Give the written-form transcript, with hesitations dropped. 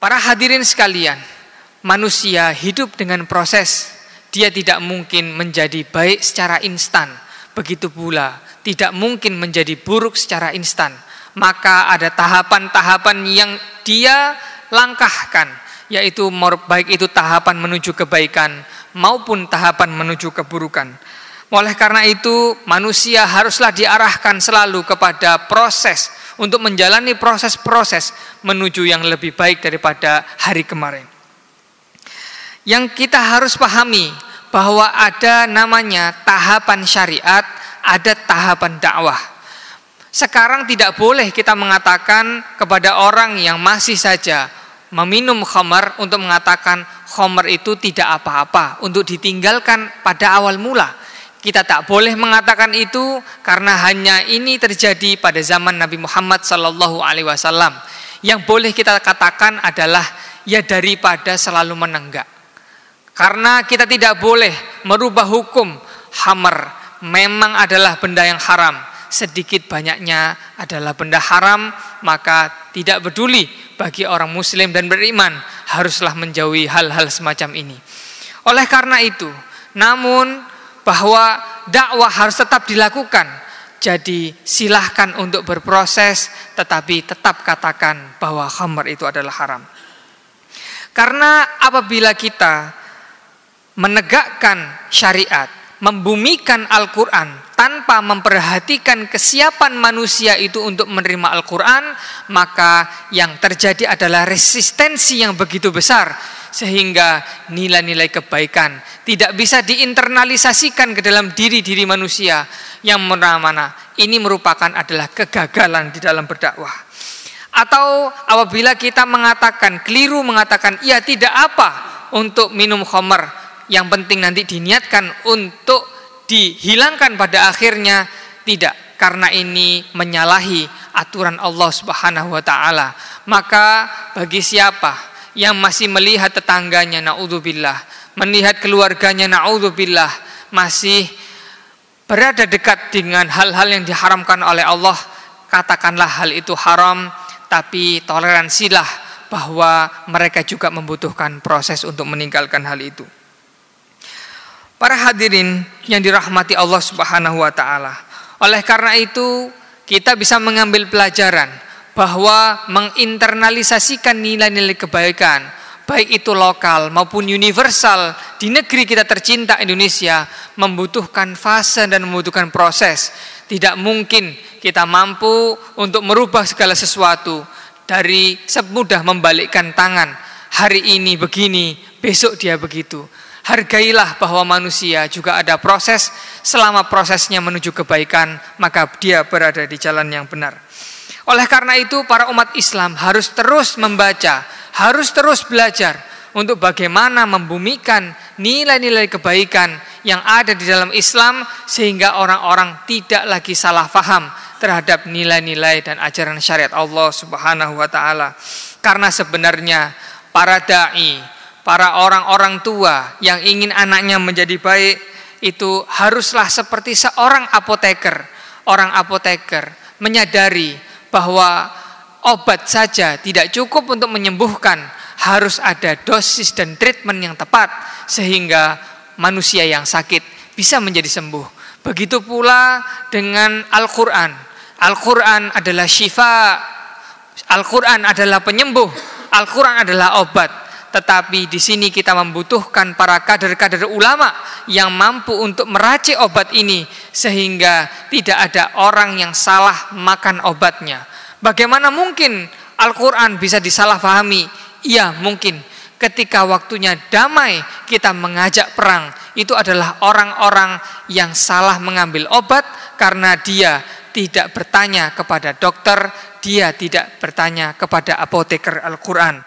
Para hadirin sekalian, manusia hidup dengan proses. Dia tidak mungkin menjadi baik secara instan. Begitu pula tidak mungkin menjadi buruk secara instan. Maka ada tahapan-tahapan yang dia langkahkan, yaitu baik itu tahapan menuju kebaikan maupun tahapan menuju keburukan. Oleh karena itu, manusia haruslah diarahkan selalu kepada proses untuk menjalani proses-proses menuju yang lebih baik daripada hari kemarin. Yang kita harus pahami bahwa ada namanya tahapan syariat, ada tahapan dakwah. Sekarang tidak boleh kita mengatakan kepada orang yang masih saja meminum khamar untuk mengatakan khamar itu tidak apa-apa, untuk ditinggalkan pada awal mula. Kita tak boleh mengatakan itu karena hanya ini terjadi pada zaman Nabi Muhammad SAW. Yang boleh kita katakan adalah ya daripada selalu menenggak. Karena kita tidak boleh merubah hukum. Khamar memang adalah benda yang haram, sedikit banyaknya adalah benda haram, maka tidak peduli bagi orang muslim dan beriman haruslah menjauhi hal-hal semacam ini. Oleh karena itu, namun bahwa dakwah harus tetap dilakukan. Jadi silahkan untuk berproses, tetapi tetap katakan bahwa khamar itu adalah haram. Karena apabila kita menegakkan syariat, membumikan Al-Quran tanpa memperhatikan kesiapan manusia itu untuk menerima Al-Quran, maka yang terjadi adalah resistensi yang begitu besar, sehingga nilai-nilai kebaikan tidak bisa diinternalisasikan ke dalam diri-diri manusia, yang mana ini merupakan adalah kegagalan di dalam berdakwah. Atau apabila kita mengatakan, keliru mengatakan, iya tidak apa untuk minum khamar, yang penting nanti diniatkan untuk dihilangkan pada akhirnya, tidak, karena ini menyalahi aturan Allah Subhanahu wa taala. Maka bagi siapa yang masih melihat tetangganya, naudzubillah, melihat keluarganya, naudzubillah, masih berada dekat dengan hal-hal yang diharamkan oleh Allah, katakanlah hal itu haram, tapi toleransilah bahwa mereka juga membutuhkan proses untuk meninggalkan hal itu. Para hadirin yang dirahmati Allah Subhanahu wa taala, oleh karena itu kita bisa mengambil pelajaran bahwa menginternalisasikan nilai-nilai kebaikan, baik itu lokal maupun universal di negeri kita tercinta Indonesia, membutuhkan fase dan membutuhkan proses. Tidak mungkin kita mampu untuk merubah segala sesuatu dari semudah membalikkan tangan. Hari ini begini, besok dia begitu. Hargailah bahwa manusia juga ada proses. Selama prosesnya menuju kebaikan, maka dia berada di jalan yang benar. Oleh karena itu, para umat Islam harus terus membaca, harus terus belajar untuk bagaimana membumikan nilai-nilai kebaikan yang ada di dalam Islam, sehingga orang-orang tidak lagi salah faham terhadap nilai-nilai dan ajaran syariat Allah Subhanahu wa taala. Karena sebenarnya para dai, para orang-orang tua yang ingin anaknya menjadi baik, itu haruslah seperti seorang apoteker. Orang apoteker menyadari bahwa obat saja tidak cukup untuk menyembuhkan, harus ada dosis dan treatment yang tepat sehingga manusia yang sakit bisa menjadi sembuh. Begitu pula dengan Al-Quran. Al-Quran adalah syifa, Al-Quran adalah penyembuh, Al-Quran adalah obat. Tetapi di sini kita membutuhkan para kader-kader ulama yang mampu untuk meracik obat ini sehingga tidak ada orang yang salah makan obatnya. Bagaimana mungkin Al-Quran bisa disalahfahami? Iya, mungkin. Ketika waktunya damai kita mengajak perang, itu adalah orang-orang yang salah mengambil obat karena dia tidak bertanya kepada dokter, dia tidak bertanya kepada apoteker Al-Quran.